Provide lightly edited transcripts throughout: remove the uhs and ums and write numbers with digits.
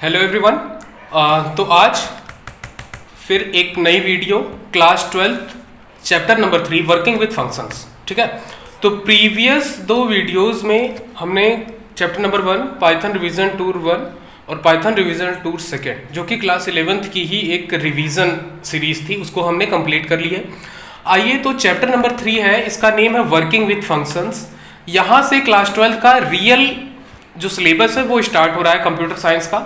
Hello everyone. तो आज फिर एक नई video class 12 chapter number 3 working with functions. ठीक है, तो प्रीवियस दो वीडियोस में हमने chapter number 1 Python revision tour 1 और पाइथन रिवीजन टूर 2 जो कि क्लास 11th की ही एक रिवीजन सीरीज थी उसको हमने कंप्लीट कर लिया है। आइए, तो चैप्टर नंबर 3 है, इसका नेम है वर्किंग विद फंक्शंस। यहाँ से क्लास 12 का रियल जो सिलेबस है वो स्टार्ट हो रहा है कंप्यूटर साइंस का।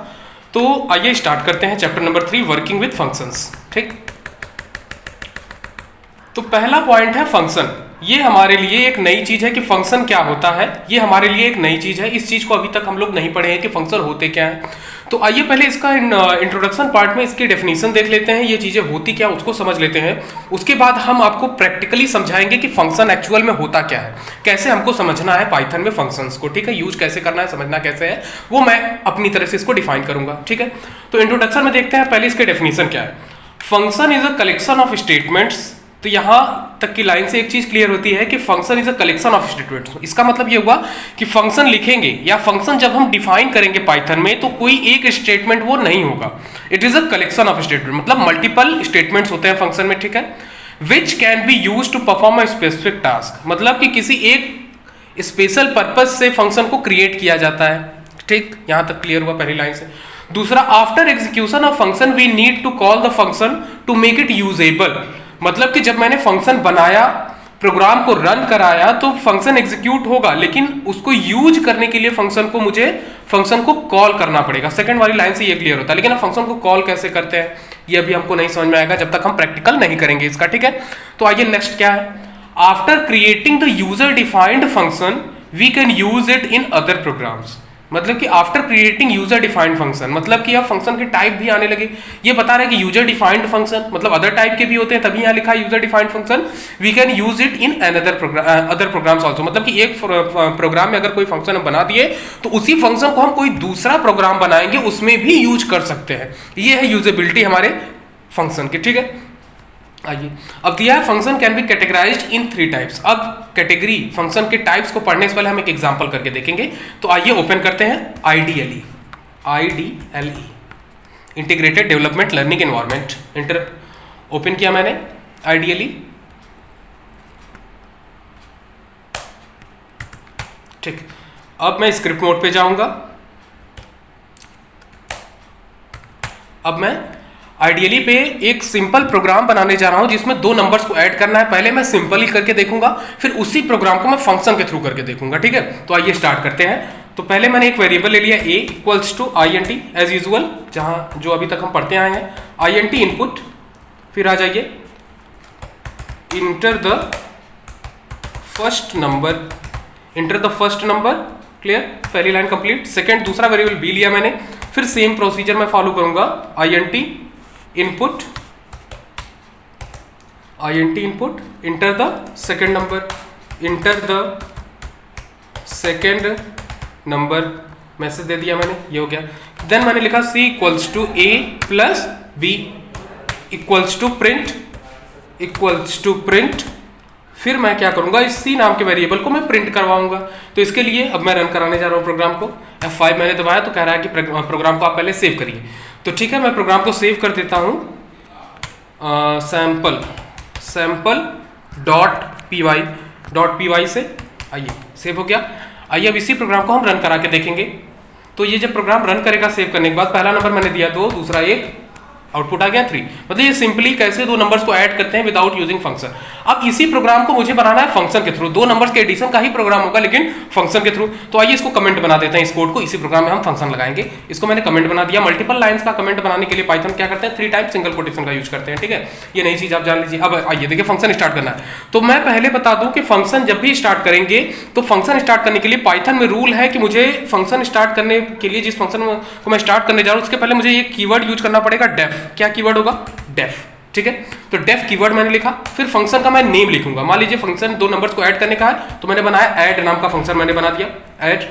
तो आइए स्टार्ट करते हैं chapter number 3 working with functions. ठीक, तो पहला पॉइंट है फंक्शन। ये हमारे लिए एक नई चीज है कि फंक्शन क्या होता है, ये हमारे लिए एक नई चीज है। इस चीज को अभी तक हम लोग नहीं पढ़े हैं कि फंक्शन होते क्या है। तो आइए पहले इसका इंट्रोडक्शन पार्ट में इसकी डेफिनेशन देख लेते हैं, ये चीजें होती क्या उसको समझ लेते हैं। उसके बाद हम आपको प्रैक्टिकली समझाएंगे कि फंक्शन एक्चुअल में होता क्या है, कैसे हमको समझना है पाइथन में फंक्शंस को। ठीक है, यूज कैसे करना है, समझना कैसे है, वो मैं अपनी तरह से इसको डिफाइन करूंगा। ठीक है, तो इंट्रोडक्शन में देखते हैं पहले इसके डेफिनेशन क्या है। Function is a collection of statements. तो यहां तक की लाइन से एक चीज क्लियर होती है कि function is a collection of statements. इसका मतलब ये हुआ कि फंक्शन लिखेंगे या फंक्शन जब हम डिफाइन करेंगे पाइथन में तो कोई एक स्टेटमेंट वो नहीं होगा। It is a collection of statement, मतलब मल्टीपल स्टेटमेंट्स होते हैं फंक्शन में। ठीक है, which can be use to perform a specific task, मतलब कि किसी एक स्पेशल पर्पज से फंक्शन को क्रिएट किया जाता है। ठीक, यहां तक क्लियर हुआ पहली लाइन से। दूसरा, after execution of function we need to call the function to make it usable, मतलब कि जब मैंने फंक्शन बनाया, प्रोग्राम को रन कराया तो फंक्शन एग्जीक्यूट होगा, लेकिन उसको यूज करने के लिए मुझे फंक्शन को कॉल करना पड़ेगा। सेकंड वाली लाइन से ये क्लियर होता है, लेकिन अब फंक्शन को कॉल कैसे करते हैं ये अभी हमको नहीं समझ में आएगा जब तक हम प्रैक्टिकल नहीं करेंगे इसका। ठीक है, तो आइए नेक्स्ट क्या है। After creating the user defined function we can use it in other programs, मतलब कि after creating user defined function, मतलब कि अब फंक्शन के टाइप भी आने लगे। ये बता रहे हैं कि यूजर डिफाइंड फंक्शन मतलब अदर टाइप के भी होते हैं, तभी यहां लिखा है user defined function we can use it in another other programs also, मतलब कि एक प्रोग्राम में अगर कोई फंक्शन हम बना दिए तो उसी फंक्शन को हम कोई दूसरा प्रोग्राम बनाएंगे उसमें भी यूज कर सकते हैं। ये है यूजेबिलिटी हमारे फंक्शन की। ठीक है, आइए अब दिया है function can be categorised in 3 types. अब कैटेगरी फंक्शन के टाइप्स को पढ़ने से पहले हम एक एग्जांपल करके देखेंगे। तो आइए ओपन करते हैं IDLE, integrated development learning environment. Open किया मैंने आईडीएलई। ठीक, अब मैं स्क्रिप्ट मोड पे जाऊंगा। अब मैं आइडियली पे एक सिंपल प्रोग्राम बनाने जा रहा हूं जिसमें 2 नंबर्स को ऐड करना है। पहले मैं सिंपल ही करके देखूंगा, फिर उसी प्रोग्राम को मैं फंक्शन के थ्रू करके देखूंगा। ठीक है, तो आइए स्टार्ट करते हैं। तो पहले मैंने एक वेरिएबल ले लिया a equals to int as usual, जहां जो अभी तक हम पढ़ते आए हैं। int इनपुट, फिर आ जाइए enter the first number. Clear, पहली लाइन कंप्लीट। सेकंड, दूसरा वेरिएबल b लिया मैंने, फिर सेम प्रोसीजर मैं फॉलो करूंगा। int input, enter the second number, message दे दिया मैंने, ये हो गया। देन मैंने लिखा c equals to a plus b equals to print. फिर मैं क्या करूंगा, इस c नाम के वेरिएबल को मैं प्रिंट करवाऊंगा। तो इसके लिए अब मैं रन कराने जा रहा हूं प्रोग्राम को। F5 मैंने दबाया तो कह रहा है कि प्रोग्राम को आप पहले सेव करिए। तो ठीक है, मैं प्रोग्राम को सेव कर देता हूं। सैम्पल डॉट py से, आइए सेव हो गया। आइए अब इसी प्रोग्राम को हम रन करा के देखेंगे। तो ये जब प्रोग्राम रन करेगा सेव करने के बाद, पहला नंबर मैंने दिया 2, दूसरा 1, आउटपुट आ गया 3। मतलब ये सिंपली कैसे 2 नंबर्स को ऐड करते हैं विदाउट यूजिंग फंक्शन। अब इसी प्रोग्राम को मुझे बनाना है फंक्शन के थ्रू। 2 नंबर्स के एडिशन का ही प्रोग्राम होगा लेकिन फंक्शन के थ्रू। तो आइए इसको कमेंट बना देते हैं, इस कोड को। इसी प्रोग्राम में हम फंक्शन लगाएंगे। इसको मैंने कमेंट बना दिया। मल्टीपल लाइंस का कमेंट बनाने के लिए पाइथन क्या करते हैं, 3 टाइप सिंगल कोटेशन का यूज करते हैं। ठीक है, ये नई चीज आप जान लीजिए। अब आइए देखिए फंक्शन स्टार्ट करना है। तो मैं पहले बता दूं कि फंक्शन जब भी स्टार्ट करेंगे तो फंक्शन स्टार्ट करने के लिए पाइथन में रूल है कि मुझे फंक्शन स्टार्ट करने के लिए, जिस फंक्शन को मैं स्टार्ट करने जा रहा हूं उसके पहले मुझे ये कीवर्ड यूज करना पड़ेगा, डेफ। क्या कीवर्ड होगा, डेफ। ठीक है, तो डेफ कीवर्ड मैंने लिखा। फिर फंक्शन का मैं नेम लिखूंगा। मान लीजिए फंक्शन 2 नंबर्स को ऐड करने का है तो मैंने बनाया ऐड नाम का फंक्शन मैंने बना दिया, ऐड।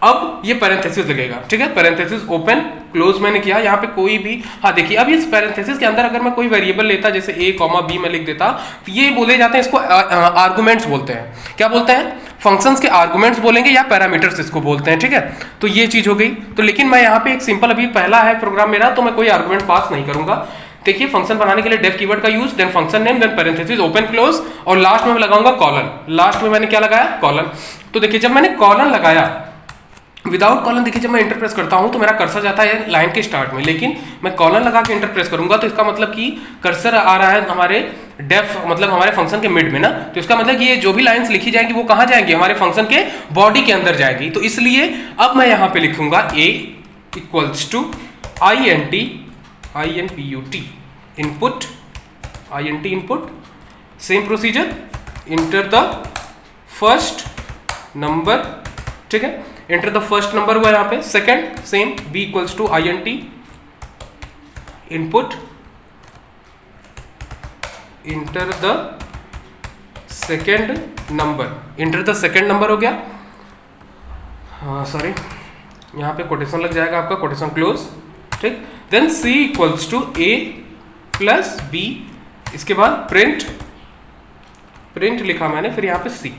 अब ये पैरेंथेसिस लगेगा, ठीक है, पैरेंथेसिस ओपन क्लोज मैंने किया, यहाँ पे कोई भी, हाँ देखिए अब इस पैरेंथेसिस के अंदर अगर मैं कोई वेरिएबल लेता जैसे a, b में लिख देता तो ये बोले जाते हैं, इसको आर्गुमेंट्स बोलते हैं। क्या बोलते हैं? फंक्शंस के आर्गुमेंट्स बोलेंगे या पैरामीटर्स इसको बोलते हैं, ठीक है। तो ये चीज हो गई। तो लेकिन मैं यहाँ पे एक सिंपल, अभी पहला है प्रोग्राम मेरा, तो मैं कोई आर्गुमेंट पास नहीं करूंगा। देखिए फंक्शन बनाने के लिए डेफ कीवर्ड का use, then function name, then parenthesis open close, और लास्ट में मैं लगाऊंगा कॉलन। लास्ट में मैंने क्या लगाया? कॉलन। तो देखिए जब मैंने कॉलन लगाया, विदाउट कॉलन, देखिए जब मैं इंटर प्रेस करता हूं तो मेरा कर्सर जाता है लाइन के स्टार्ट में, लेकिन मैं कॉलन लगा के इंटर प्रेस करूंगा तो इसका मतलब कि कर्सर आ रहा है हमारे डेफ, मतलब हमारे फंक्शन के मिड में ना, तो इसका मतलब कि ये जो भी लाइंस लिखी जाएंगी वो कहां जाएंगी? हमारे फंक्शन के बॉडी के अंदर जाएगी। तो इसलिए अब मैं यहां पे लिखूंगा a equals to INT input, INT input, same procedure, enter the first number, ठीक है, इंटर द फर्स्ट नंबर हुआ यहाँ पे, second same b equals to INT input, enter the second number, enter the second number हो गया, हाँ sorry यहाँ पे कोटेशन लग जाएगा आपका, कोटेशन क्लोज, ठीक। Then c equals to a plus b, इसके बाद प्रिंट लिखा मैंने, फिर यहाँ पे c,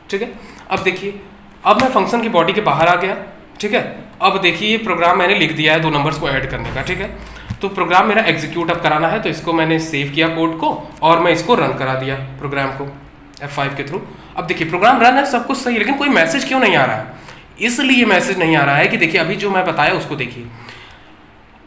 ठीक है। अब देखिए अब मैं फंक्शन की बॉडी के बाहर आ गया, ठीक है। अब देखिए ये प्रोग्राम मैंने लिख दिया है 2 नंबर्स को ऐड करने का, ठीक है। तो प्रोग्राम मेरा एग्जीक्यूट अब कराना है, तो इसको मैंने सेव किया कोड को और मैं इसको रन करा दिया प्रोग्राम को F5 के थ्रू। अब देखिए प्रोग्राम रन है, सब कुछ सही है, लेकिन कोई मैसेज क्यों नहीं आ रहा है? इसलिए मैसेज नहीं आ रहा है कि देखिए अभी जो मैं बताया उसको देखिए,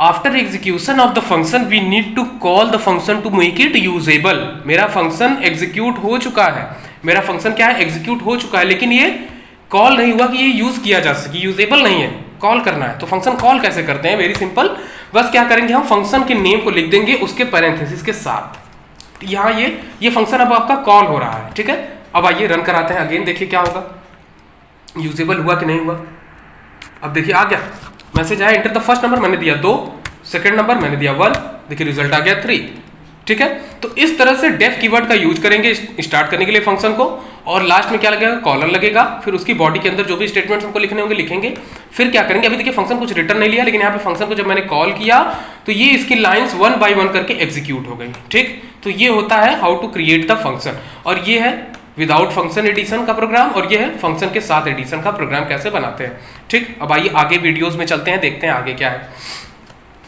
after execution of the function we need to call the function to make it usable. मेरा फंक्शन एग्जीक्यूट हो चुका है, मेरा फंक्शन क्या है? एग्जीक्यूट हो चुका है, लेकिन ये कॉल नहीं हुआ कि ये यूज किया जा सके, यूजेबल नहीं है, कॉल करना है। तो फंक्शन कॉल कैसे करते हैं? वेरी सिंपल, बस क्या करेंगे हम फंक्शन के नेम को लिख देंगे उसके पैरेंथेसिस के साथ। यहाँ ये फंक्शन अब आपका कॉल हो रहा है, ठीक है। अब आइए रन कराते हैं अगेन, देखिए क्या होगा, यूजेबल हुआ कि नहीं हुआ। अब देखिए आ गया मैसेज आया, इंटर द फर्स्ट नंबर मैंने दिया 2, सेकंड नंबर मैंने दिया 1, देखिए रिजल्ट आ गया 3, ठीक है। तो इस तरह से डेफ कीवर्ड का यूज करेंगे स्टार्ट करने के लिए फंक्शन को, और लास्ट में क्या लगेगा? कॉलन लगेगा, फिर उसकी बॉडी के अंदर जो भी स्टेटमेंट्स हमको लिखने होंगे लिखेंगे। फिर क्या करेंगे? अभी देखिए फंक्शन कुछ रिटर्न नहीं लिया, लेकिन यहाँ पे फंक्शन को जब मैंने कॉल किया तो ये इसकी लाइंस 1 बाय 1 करके एग्जीक्यूट हो गई, ठीक। तो ये होता है how to create the function, और ये है विदाउट फंक्शन एडिशन का प्रोग्राम, और ये है फंक्शन के साथ एडिशन का प्रोग्राम कैसे बनाते हैं, ठीक। अब आइए आगे वीडियोज में चलते हैं, देखते हैं आगे क्या है।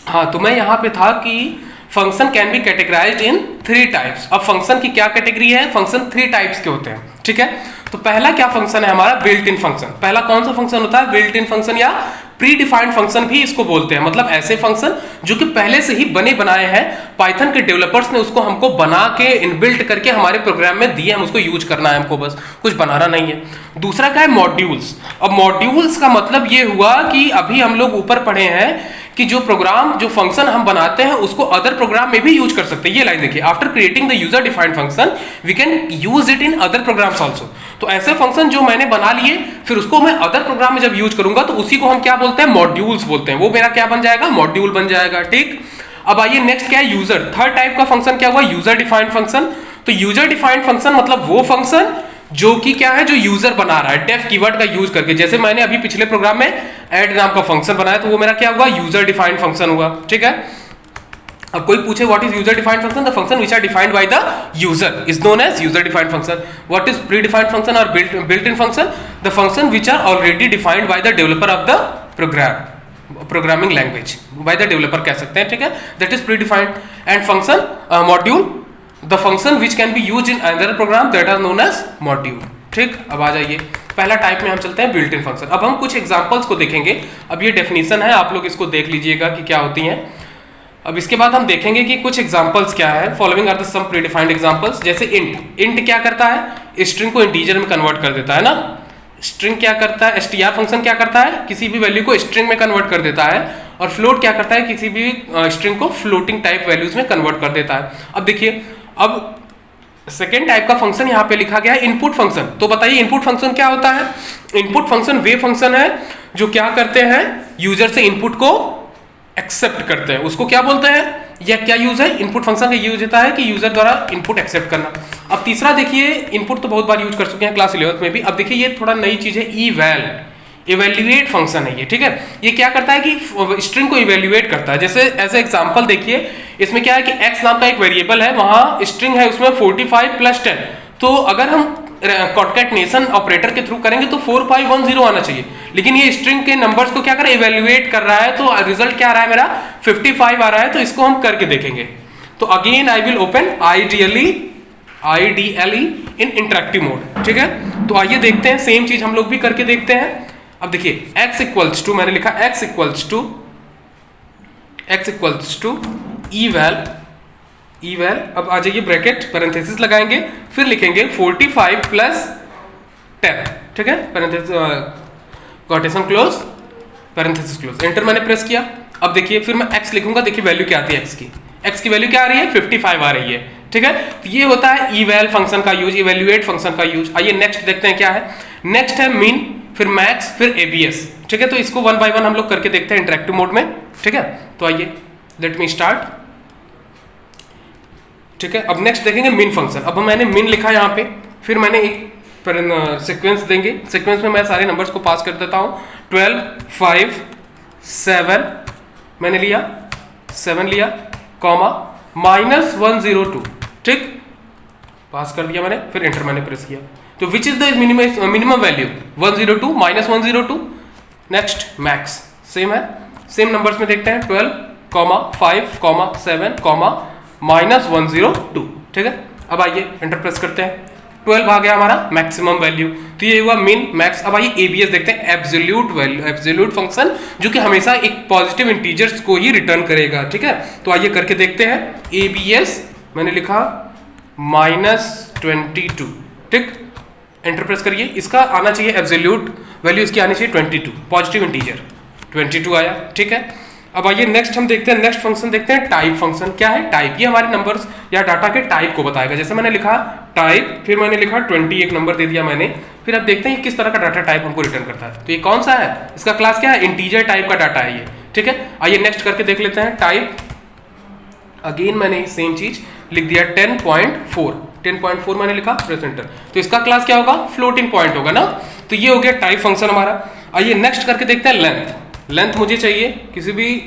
हाँ, तो मैं यहाँ पे था कि function can be categorised in 3 types. अब फंक्शन की क्या कैटेगरी है? फंक्शन 3 टाइप्स के होते हैं, ठीक है। तो पहला क्या फंक्शन है हमारा? Built in function. पहला कौन सा फंक्शन होता है? बिल्ट इन फंक्शन, या प्री डिफाइंड फंक्शन भी इसको बोलते हैं। मतलब ऐसे फंक्शन जो कि पहले से ही बने बनाए हैं, पाइथन के डेवलपर्स ने उसको हमको बना के इनबिल्ट करके हमारे प्रोग्राम में दिए, हम उसको यूज करना है, हमको बस कुछ बनाना नहीं है। दूसरा क्या है? मॉड्यूल्स। अब मॉड्यूल्स का मतलब ये हुआ कि अभी हम लोग ऊपर पढ़े हैं कि जो प्रोग्राम, जो फंक्शन हम बनाते हैं उसको अदर प्रोग्राम में भी यूज कर सकते हैं। ये लाइन देखिए, after creating the user defined function we can use it in other programs also. तो ऐसे फंक्शन जो मैंने बना लिए, फिर उसको मैं अदर प्रोग्राम में जब यूज करूंगा तो उसी को हम क्या बोलते हैं? मॉड्यूल्स बोलते हैं। वो मेरा क्या बन जाएगा? मॉड्यूल बन जाएगा, ठीक। अब आइए नेक्स्ट क्या है? यूजर। थर्ड टाइप का फंक्शन क्या हुआ? User defined function. तो यूजर डिफाइंड फंक्शन मतलब वो फंक्शन जो कि क्या है, जो यूजर बना रहा है डेफ कीवर्ड का यूज करके। जैसे मैंने अभी पिछले प्रोग्राम में ऐड नाम का फंक्शन बनाया, तो वो मेरा क्या हुआ? यूजर डिफाइंड फंक्शन हुआ, ठीक है। अब कोई पूछे what is user defined function? The function which are defined by the user is known as user defined function. What is pre defined function और built in function? The function which are already defined by the developer of the programming language, by the developer कह सकते हैं, ठीक है। That is pre defined. And function module, the function which can be used in other program that are known as module, ठीक। अब आ जाइए पहला type में हम चलते हैं बिल्ट इन फंक्शन। अब हम कुछ एग्जांपल्स को देखेंगे। अब ये डेफिनेशन है, आप लोग इसको देख लीजिएगा कि क्या होती हैं। अब इसके बाद हम देखेंगे कि कुछ एग्जांपल्स क्या है। Following are the some predefined examples. जैसे इंट क्या करता है? स्ट्रिंग को इंटीजर में कन्वर्ट कर देता है ना। स्ट्रिंग क्या करता है? str फंक्शन क्या करता है? किसी भी वैल्यू को स्ट्रिंग में कन्वर्ट कर देता है। और फ्लोट क्या करता है? किसी भी स्ट्रिंग को फ्लोटिंग टाइप वैल्यूज में कन्वर्ट कर देता है। अब देखिए, अब सेकेंड टाइप का फंक्शन यहाँ पे लिखा गया है इनपुट फंक्शन। तो बताइए इनपुट फंक्शन क्या होता है? इनपुट फंक्शन वे फंक्शन है जो क्या करते हैं? यूजर से इनपुट को एक्सेप्ट करते हैं, उसको क्या बोलते हैं? या क्या यूज है? इनपुट फंक्शन का यूज होता है कि यूजर द्वारा इनपुट एक्सेप्ट करना। अब तीसरा देखिए, इनपुट तो बहुत बार यूज कर चुके हैं क्लास 11th में भी। अब देखिए ये थोड़ा नई चीज है, इवैल। इवेल्युएट फंक्शन है ये, ठीक है। ये क्या करता है कि स्ट्रिंग को इवेल्युएट करता है। जैसे एज ए एग्जांपल देखिए, इसमें क्या है कि x नाम का एक वेरिएबल है, वहां स्ट्रिंग है उसमें 45 + 10। तो अगर हम कॉन्कैटिनेशन ऑपरेटर के थ्रू करेंगे तो 4510 आना चाहिए, लेकिन ये स्ट्रिंग के नंबर्स को क्या कर रहा है, इवेल्युएट कर रहा है, तो रिजल्ट क्या आ रहा है मेरा 55 आ रहा है। तो इसको हम करके देखेंगे। तो again I will open IDLE in interactive mode, ठीक है। तो आइए देखते हैं, सेम चीज हम लोग भी करके देखते हैं। अब देखिए x इक्वल्स टू, मैंने लिखा x इक्वल्स टू eval, अब आ जाइए ब्रैकेट पैरेंथेसिस लगाएंगे, फिर लिखेंगे 45 + 10, ठीक है, quotation close, parenthesis close, enter मैंने प्रेस किया। अब देखिए फिर मैं x लिखूंगा, देखिए वैल्यू क्या आती है x की वैल्यू क्या आ रही है, 55 आ रही है, ठीक है। तो ये होता है eval फंक्शन का यूज, इवेल्युएट फंक्शन का यूज। आइए नेक्स्ट देखते हैं क्या है। नेक्स्ट है मीन, फिर मैक्स, फिर ABS, ठीक है। तो इसको 1 बाय 1 हम लोग करके देखते हैं इंटरेक्टिव मोड में, ठीक है। तो आइए लेट मी स्टार्ट, ठीक है। अब नेक्स्ट देखेंगे मीन फंक्शन। अब मैंने मीन लिखा यहाँ पे, फिर मैंने एक सीक्वेंस देंगे, सीक्वेंस में मैं सारे नंबर्स को पास कर देता हूँ। 12 5 7 मैंने लिया, 7 लिया, कॉमा -102, ठीक, पास कर दिया मैंने, फिर एंटर मैंने प्रेस किया। तो which is the minimum value 102 -102। Next max, same है, सेम नंबर्स में देखते हैं 12, 5, 7, -102, ठीक है। अब आइए एंटर प्रेस करते हैं, 12 आ गया हमारा मैक्सिमम वैल्यू। तो ये हुआ मिन मैक्स। अब आइए ABS देखते हैं, एब्सोल्यूट वैल्यू, एब्सोल्यूट फंक्शन, जो कि हमेशा एक पॉजिटिव इंटीजर्स को ही रिटर्न करेगा, ठीक है। तो आइए करके देखते हैं। ABS मैंने लिखा -22, ठीक, एंटर प्रेस करिए। इसका आना चाहिए एब्सोल्यूट वैल्यू, इसकी आनी चाहिए 22, पॉजिटिव इंटीजर, 22 आया, ठीक है। अब आइए नेक्स्ट हम देखते हैं, नेक्स्ट फंक्शन देखते हैं टाइप फंक्शन। क्या है टाइप? ये हमारे नंबर्स या डाटा के टाइप को बताएगा। जैसे मैंने लिखा टाइप, फिर मैंने लिखा 20, एक नंबर दे दिया मैंने, फिर अब देखते हैं किस तरह का डाटा टाइप हमको रिटर्न करता है। तो ये कौन सा है, इसका क्लास क्या है, इंटीजर टाइप का डाटा है ये, ठीक है। आइए नेक्स्ट करके देख लेते हैं टाइप। अगेन मैंने सेम चीज लिख दिया 10.4 मैंने लिखा, प्रेस एंटर। तो इसका क्लास क्या होगा, फ्लोटिंग पॉइंट होगा ना। तो ये हो गया टाइप फंक्शन हमारा। आइए नेक्स्ट करके देखते हैं लेंथ। लेंथ मुझे चाहिए किसी भी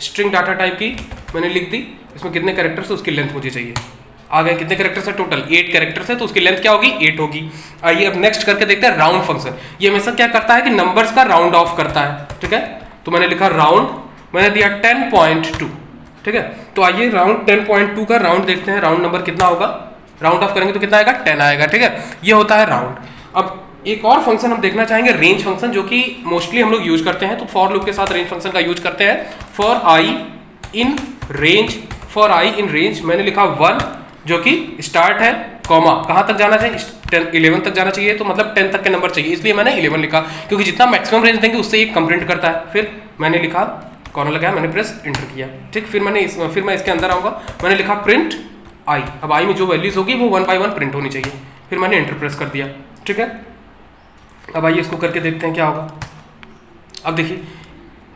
स्ट्रिंग डाटा टाइप की, मैंने लिख दी, इसमें कितने कैरेक्टर्स है उसकी लेंथ मुझे चाहिए। आ गए, कितने कैरेक्टर्स है टोटल 8 कैरेक्टर्स है, तो उसकी लेंथ क्या होगी 8 होगी। आइए अब नेक्स्ट करके देखते हैं राउंड फंक्शन। ये हमेशा क्या करता है कि नंबर्स का राउंड ऑफ करता है, ठीक है। तो मैंने लिखा राउंड, मैंने दिया 10.2, ठीक है। तो आइए राउंड 10.2 का राउंड देखते हैं, राउंड नंबर कितना होगा, राउंड ऑफ करेंगे तो कितना आएगा 10 आएगा, ठीक है। ये होता है राउंड। अब एक और फंक्शन हम देखना चाहेंगे, रेंज फंक्शन, जो कि मोस्टली हम लोग यूज करते हैं। तो फॉर लूप के साथ रेंज फंक्शन का यूज करते हैं। फॉर आई इन रेंज, मैंने लिखा 1, जो कि स्टार्ट है, कॉमा कहाँ तक जाना चाहिए, 11 तक जाना चाहिए, तो मतलब 10 तक के नंबर चाहिए, इसलिए मैंने 11 लिखा, क्योंकि जितना मैक्सिमम रेंज देंगे उससे एक कंप्रिंट करता है। फिर मैंने लिखा, कॉर्नर लगाया, मैंने प्रेस एंटर किया, ठीक। फिर मैं इसके अंदर आऊंगा, मैंने लिखा प्रिंट आई। अब आई में जो वैल्यूज होगी वो 1 बाय 1 प्रिंट होनी चाहिए। फिर मैंने एंटर प्रेस कर दिया, ठीक है। अब आइए इसको करके देखते हैं क्या होगा। अब देखिए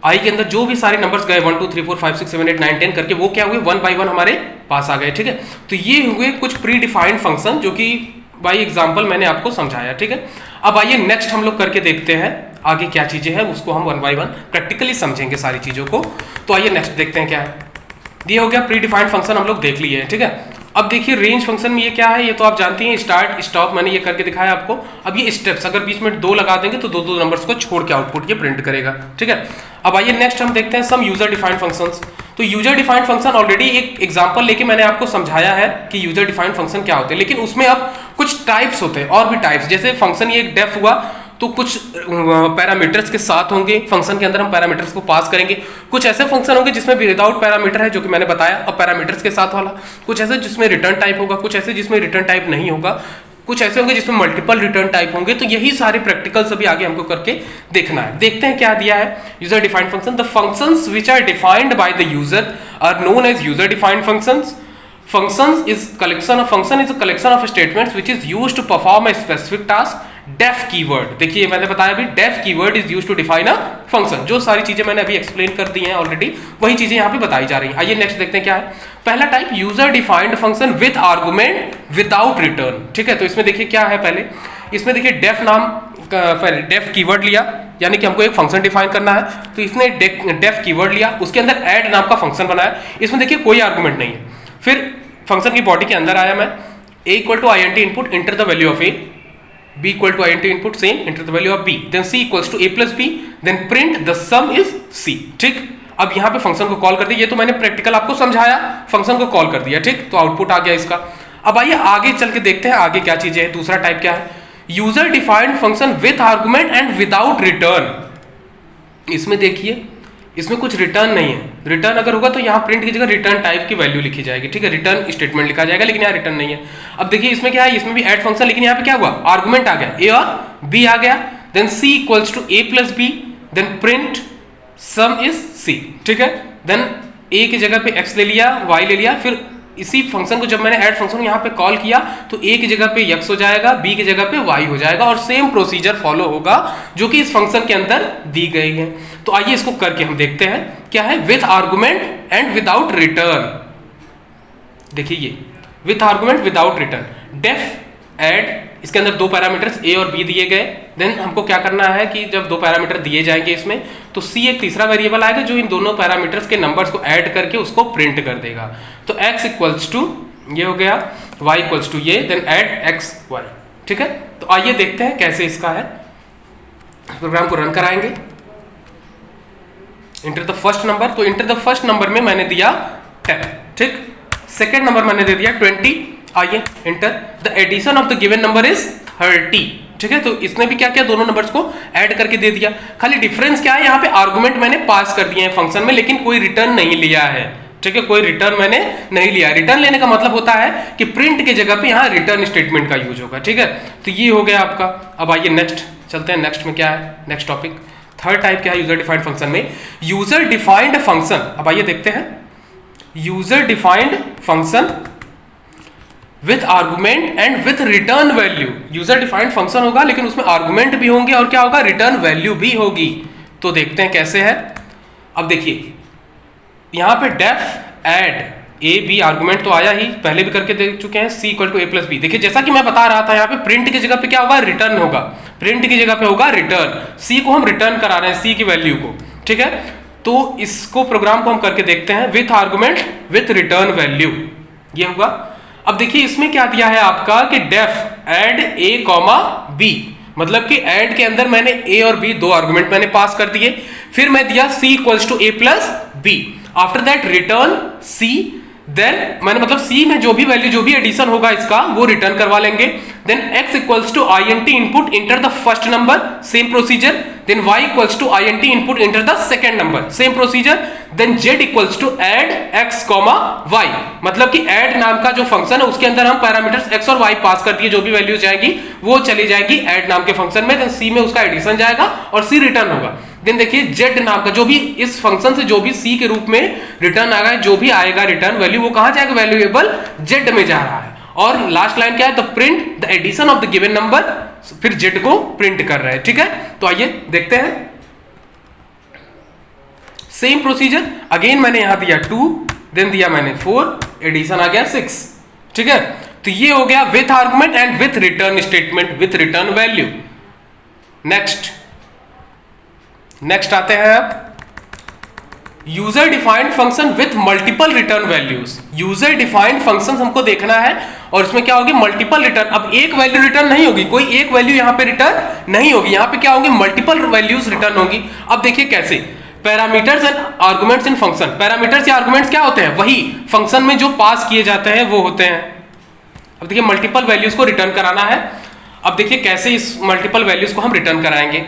आई के अंदर जो भी सारे नंबर्स गए 1 2 3 4 5 6 7 8 9 10 करके, वो क्या हुए 1 बाय 1 हमारे पास आ गए, ठीक है। तो ये हुए कुछ प्री डिफाइंड फंक्शन, जो कि बाई एग्जांपल मैंने आपको समझाया, ठीक है। अब आइए नेक्स्ट हम लोग करके देखते हैं आगे क्या चीजें हैं, उसको हम 1 बाय 1 प्रैक्टिकली समझेंगे सारी चीजों को। तो आइए नेक्स्ट देखते हैं क्या है। ये हो गया प्री डिफाइंड फंक्शन, हम लोग देख लिए हैं, ठीक है। अब देखिए रेंज फंक्शन में ये क्या है, ये तो आप जानती हैं, स्टार्ट स्टॉप, मैंने ये करके दिखाया आपको। अब ये स्टेप्स, अगर बीच में 2 लगा देंगे तो 2 नंबर्स को छोड़ के आउटपुट ये प्रिंट करेगा, ठीक है। अब आइए नेक्स्ट हम देखते हैं सम यूजर डिफाइंड फंक्शंस। तो यूजर डिफाइंड फंक्शन ऑलरेडी एक एग्जांपल लेके मैंने आपको समझाया है कि यूजर डिफाइंड फंक्शन क्या होते हैं, लेकिन उसमें अब कुछ टाइप्स होते हैं, और भी टाइप्स। जैसे फंक्शन ये एक डेफ हुआ, तो कुछ पैरामीटर्स के साथ होंगे, फंक्शन के अंदर हम पैरामीटर्स को पास करेंगे। कुछ ऐसे फंक्शन होंगे जिसमें विदाउट पैरामीटर है, जो कि मैंने बताया, और पैरामीटर्स के साथ वाला। कुछ ऐसे जिसमें रिटर्न टाइप होगा, कुछ ऐसे जिसमें रिटर्न टाइप नहीं होगा, कुछ ऐसे होंगे जिसमें मल्टीपल रिटर्न टाइप होंगे। तो यही सारे प्रैक्टिकल्स अभी आगे हमको करके देखना है। देखते हैं क्या दिया है user defined function. The functions which are defined by the user are known as user defined functions. Function is a collection of statements which is used to perform a specific task. Def keyword, देखिए मैंने बताया अभी, def keyword is used to define a function. जो सारी चीजें मैंने अभी explain कर दी हैं ऑलरेडी, वही चीजें यहाँ पे बताई जा रही हैं। आइए नेक्स्ट देखते हैं क्या है। पहला type user defined function with argument without return, ठीक है। तो इसमें देखिए क्या है, पहले इसमें देखिए def नाम डेफ कीवर्ड लिया, यानी कि हमको एक फंक्शन डिफाइन करना है, तो इसने डेफ कीवर्ड लिया, उसके अंदर ऐड नाम का फंक्शन बनाया, इसमें देखिए कोई आर्गुमेंट नहीं है। फिर फंक्शन की बॉडी के अंदर आया मैं, a equal to int input enter the value of a, b equal to int input same enter the value of b, then c equals to a plus b, then print the sum is c। ठीक, अब यहाँ पे function को call कर दिया, ये तो मैंने प्रैक्टिकल आपको समझाया, फंक्शन को कॉल कर दिया। ठीक, तो आउटपुट आ गया इसका। अब आइए आगे चल के देखते हैं आगे क्या चीजें हैं। दूसरा टाइप क्या है, user defined function with argument and without return. इसमें देखिए, इसमें कुछ रिटर्न नहीं है, रिटर्न अगर होगा तो यहाँ प्रिंट की जगह रिटर्न टाइप की वैल्यू लिखी जाएगी। ठीक है, रिटर्न स्टेटमेंट लिखा जाएगा, लेकिन यहाँ रिटर्न नहीं है। अब देखिए इसमें क्या है, इसमें भी ऐड फंक्शन, लेकिन यहाँ पे क्या हुआ, आर्गुमेंट आ गया, ए और बी आ गया, then C equals to A plus B, then print sum is C. ठीक है, देन ए की जगह पे एक्स ले लिया, वाई ले लिया, फिर इसी फंक्शन को जब मैंने ऐड फंक्शन यहाँ पे कॉल किया तो ए की जगह पे x हो जाएगा, b की जगह पे y हो जाएगा, और सेम प्रोसीजर फॉलो होगा जो कि इस फंक्शन के अंदर दी गई है। तो आइए इसको करके हम देखते हैं क्या है, with argument and without return. देखिए ये with argument without return, def add, इसके अंदर दो पैरामीटर्स a और b दिए गए, देन हमको क्या करना है कि जब दो पैरामीटर दिए जाएंगे इसमें, तो c एक तीसरा वेरिएबल आएगा जो इन दोनों पैरामीटर्स के नंबर्स को ऐड करके उसको प्रिंट कर देगा। तो x इक्वल्स टू ये हो गया, y इक्वल्स टू ये, देन ऐड x y। ठीक है, तो आइए देखते हैं कैसे इसका है। प्रोग्राम को रन कराएंगे, इंटर द फर्स्ट नंबर, तो इंटर द फर्स्ट नंबर में मैंने दिया 10। ठीक, सेकेंड नंबर मैंने दे दिया 20। आइए enter the addition of the given number is 30। ठीक है, तो इसने भी क्या किया, दोनों नंबर्स को ऐड करके दे दिया। खाली डिफरेंस क्या है, यहाँ पे आर्गुमेंट मैंने पास कर दिए हैं फंक्शन में, लेकिन कोई रिटर्न नहीं लिया है। ठीक है, कोई रिटर्न मैंने नहीं लिया। रिटर्न लेने का मतलब होता है कि प्रिंट की जगह पे यहाँ रिटर्न स्टेटमेंट का यूज होगा। ठीक है, तो ये हो गया आपका। अब आइए नेक्स्ट चलते हैं, नेक्स्ट में क्या है, नेक्स्ट टॉपिक थर्ड टाइप क्या है यूजर डिफाइंड फंक्शन में, यूजर डिफाइंड फंक्शन। अब आइए देखते हैं, user defined function with argument and with return value. User defined function होगा लेकिन उसमें आर्गुमेंट भी होंगे और क्या होगा, रिटर्न वैल्यू भी होगी। तो देखते हैं कैसे है। अब देखिए यहां पे def add a b argument तो आया ही, पहले भी करके देख चुके हैं, c equal to A plus b. देखिए जैसा कि मैं बता रहा था, यहाँ पे प्रिंट की जगह पे क्या होगा, रिटर्न होगा, प्रिंट की जगह पे होगा रिटर्न। सी को हम रिटर्न करा रहे हैं, सी की वैल्यू को। ठीक है, तो इसको प्रोग्राम को हम करके देखते हैं, with argument with return value ये होगा। अब देखिए इसमें क्या दिया है आपका कि def add A comma B, मतलब कि ऐड के अंदर मैंने ए और बी दो आर्गुमेंट मैंने पास कर दिए, फिर मैं दिया c equals to A plus b, after that return c, then मैंने मतलब सी में जो भी वैल्यू जो भी एडिशन होगा इसका वो रिटर्न करवा लेंगे, then x equals to int input enter the first number, same procedure, then y equals to int input enter the second number, same procedure, then z equals to add x comma y, मतलब कि add नाम का जो function है उसके अंदर हम parameters x और y पास कर दिए, जो भी वैल्यू जाएगी वो चली जाएगी ऐड नाम के फंक्शन में, देन c में उसका एडिशन जाएगा और c रिटर्न होगा। देन देखिए z नाम का जो भी इस फंक्शन से जो भी c के रूप में रिटर्न आ गया, जो भी आएगा रिटर्न वैल्यू वो कहां जाएगा, वैल्यूएबल z में जा रहा है। और लास्ट लाइन क्या है, the print the addition of the given number, फिर z को प्रिंट कर रहे हैं। ठीक है, तो आइए देखते हैं, सेम प्रोसीजर अगेन मैंने यहां दिया 2, देन दिया मैंने 4, एडिशन आ गया 6। ठीक है, तो ये हो गया with argument and with return statement with return value. Next आते हैं आप, user defined function with multiple return values. User defined function हमको देखना है और इसमें क्या होगी, मल्टीपल रिटर्न। अब एक वैल्यू रिटर्न नहीं होगी, कोई एक वैल्यू यहां पे रिटर्न नहीं होगी, यहां पे क्या होगी, मल्टीपल वैल्यूज रिटर्न होगी। अब देखिए कैसे, parameters and arguments in function. Parameters या आर्गुमेंट्स क्या होते हैं, वही फंक्शन में जो पास किए जाते हैं वो होते हैं। अब देखिए मल्टीपल वैल्यूज को रिटर्न कराना है। अब देखिए कैसे इस मल्टीपल वैल्यूज को हम रिटर्न कराएंगे।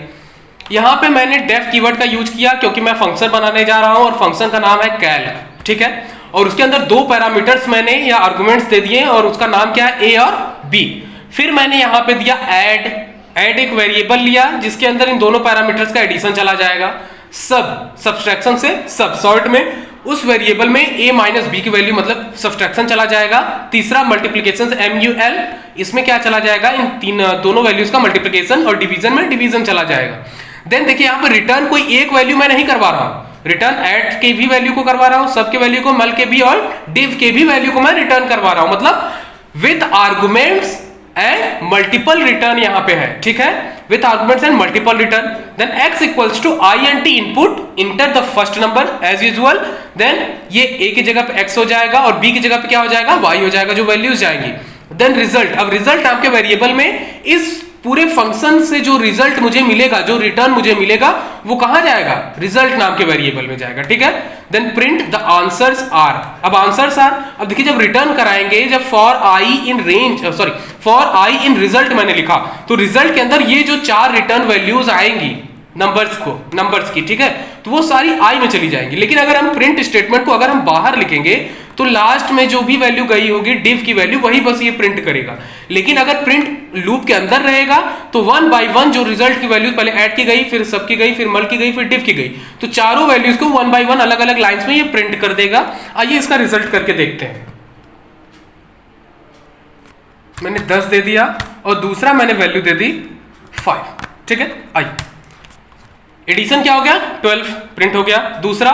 यहां पे मैंने डेफ कीवर्ड का यूज किया क्योंकि मैं फंक्शन बनाने जा रहा हूं और फंक्शन का नाम है कैल्क। ठीक है, और उसके अंदर दो पैरामीटर्स मैंने या आर्गुमेंट्स दे दिए और उसका नाम क्या है, ए और बी। फिर मैंने यहां पे दिया ऐड एक वेरिएबल लिया जिसके अंदर इन दोनों पैरामीटर्स का एडिशन चला जाएगा। सब्सट्रैक्शन से शॉर्ट में उस वेरिएबल में a माइनस बी की वैल्यू मतलब सब्सट्रैक्शन चला जाएगा। तीसरा मल्टीप्लिकेशन से MUL, इसमें क्या चला जाएगा, इन दोनों वैल्यूज का मल्टीप्लिकेशन, और डिवीजन में डिवीजन चला जाएगा। देन देखिए यहाँ पर रिटर्न कोई एक वैल्यू मैं नहीं करवा रहा हूं, रिटर्न ऐड के भी वैल्यू को करवा रहा हूं, सब के वैल्यू को, मल के भी और डिव के भी वैल्यू को मैं रिटर्न करवा रहा हूं। मतलब with arguments and multiple return यहां पे है, ठीक है, with arguments and multiple return, then x equals to I and T input, enter the first number as usual, then ये a की जगह पे x हो जाएगा और b की जगह पे क्या हो जाएगा, y हो जाएगा, जो वैल्यूज जाएंगी, देन रिजल्ट। अब रिजल्ट आपके वेरिएबल में इस पूरे फंक्शन से जो रिजल्ट मुझे मिलेगा, जो रिटर्न मुझे मिलेगा, वो कहां जाएगा, रिजल्ट नाम के वेरिएबल में जाएगा, ठीक है। Then print the answers are. अब आंसर्स आर, अब देखिए जब रिटर्न कराएंगे, जब for I in range, sorry for I in result मैंने लिखा, तो रिजल्ट के अंदर ये जो 4 रिटर्न वैल्यूज आएंगी नंबर्स की, ठीक है, तो वो सारी आई में चली जाएंगी। लेकिन अगर हम प्रिंट स्टेटमेंट को अगर हम बाहर लिखेंगे तो लास्ट में जो भी वैल्यू गई होगी डिव की वैल्यू, वही बस ये प्रिंट करेगा। लेकिन अगर प्रिंट लूप के अंदर रहेगा तो 1 बाय 1 जो रिजल्ट की वैल्यू पहले ऐड की गई, फिर सब की गई, फिर मल की गई, फिर डिव की गई, तो चारों वैल्यूज को 1 बाय 1 अलग अलग लाइंस में ये प्रिंट कर देगा। आइए इसका रिजल्ट करके देखते हैं। मैंने 10 दे दिया और दूसरा मैंने वैल्यू दे दी 5, ठीक है। आइए एडिशन क्या हो गया, 12 प्रिंट हो गया, दूसरा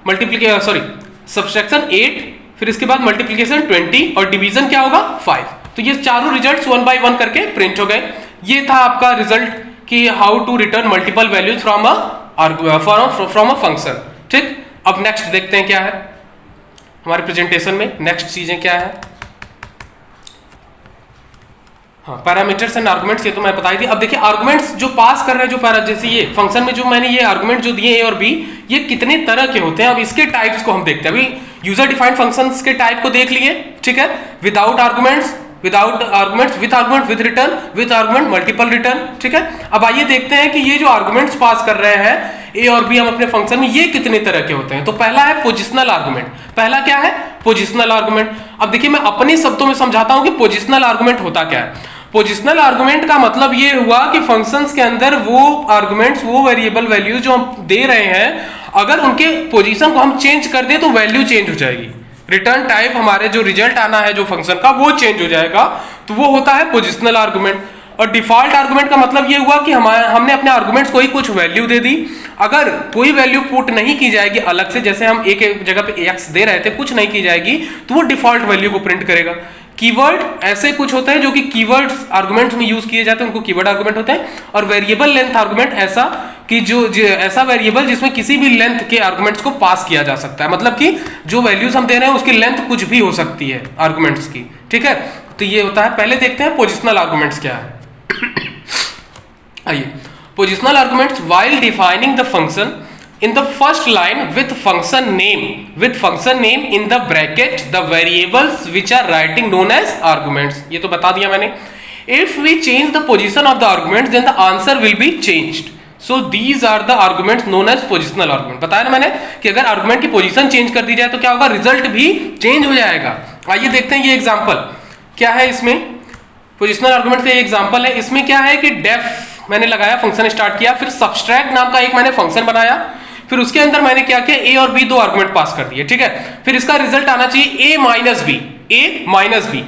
मल्टीप्लिकेशन, सॉरी सब्ट्रैक्शन 8, फिर इसके बाद मल्टीप्लिकेशन 20 और डिवीजन क्या होगा 5। तो ये चारों रिजल्ट्स 1 बाय 1 करके प्रिंट हो गए। ये था आपका रिजल्ट कि how to return multiple values from a function, ठीक। अब नेक्स्ट देखते हैं क्या है हमारे प्रेजेंटेशन में, नेक्स्ट चीजें क्या है। हाँ, पैरामीटर्स एंड आर्गुमेंट्स, ये तो मैं बता दी। अब देखिए आर्गुमेंट्स जो पास कर रहे हैं, जो जैसे ये फंक्शन में जो मैंने ये आर्गुमेंट जो दिए ए और बी, ये कितने तरह के होते हैं। अब इसके टाइप्स को हम देखते हैं। अभी यूजर डिफाइंड फंक्शंस के टाइप को देख लिए, ठीक है, without arguments, with argument, with return, with argument, multiple return, ठीक है। अब आइए देखते हैं कि ये जो आर्गुमेंट्स पास कर रहे हैं ए और बी हम अपने फंक्शन में, ये कितने तरह के होते हैं। तो पहला है पोजिशनल आर्गुमेंट। पहला क्या है, पोजिशनल आर्गुमेंट। अब देखिए मैं अपने शब्दों में समझाता हूं कि पोजिशनल आर्गुमेंट होता क्या है। पोजिशनल आर्गुमेंट का मतलब ये हुआ कि फंक्शंस के अंदर वो आर्गुमेंट्स, वो वेरिएबल वैल्यूज जो हम दे रहे हैं, अगर उनके पोजीशन को हम चेंज कर दें तो वैल्यू चेंज हो जाएगी। रिटर्न टाइप हमारे जो रिजल्ट आना है जो फंक्शन का, वो चेंज हो जाएगा। तो वो होता है पोजिशनल आर्गुमेंट। और डिफॉल्ट आर्गुमेंट का मतलब ये हुआ कि हमने अपने आर्गुमेंट्स को ही कुछ वैल्यू दे दी, अगर कोई वैल्यू पुट नहीं की जाएगी अलग से, जैसे हम एक जगह पे एक्स दे रहे थे, कुछ नहीं की जाएगी, तो वो डिफॉल्ट वैल्यू को प्रिंट करेगा। कीवर्ड ऐसे कुछ होते हैं जो कि कीवर्ड्स आर्गुमेंट्स में यूज किए जाते हैं, उनको कीवर्ड आर्गुमेंट होते हैं। और वेरिएबल लेंथ आर्गुमेंट ऐसा कि जो ऐसा वेरिएबल जिसमें किसी भी लेंथ के आर्गुमेंट्स को पास किया जा सकता है, मतलब कि जो वैल्यूज हम दे रहे हैं उसकी लेंथ कुछ भी हो सकती है आर्गुमेंट्स की, ठीक है। तो ये होता है। पहले देखते हैं पोजिशनल आर्गुमेंट्स क्या है। आइए, positional arguments while defining the function in the first line with function name in the bracket the variables which are writing known as arguments, ये तो बता दिया मैंने। if we change the position of the arguments then the answer will be changed, so these are the arguments known as positional argument। बताया ना मैंने कि अगर आर्गुमेंट की पोजीशन चेंज कर दी जाए तो क्या होगा, रिजल्ट भी चेंज हो जाएगा। आइए देखते हैं ये एग्जांपल क्या है। इसमें पोजिशनल आर्गुमेंट का एग्जांपल है। इसमें क्या है कि डेफ मैंने लगाया, फंक्शन स्टार्ट किया, फिर सब्सट्रैक्ट नाम का एक मैंने फंक्शन बनाया, फिर उसके अंदर मैंने क्या किया, ए और बी दो आर्गुमेंट पास कर दिए, ठीक है। फिर इसका रिजल्ट आना चाहिए ए माइनस बी,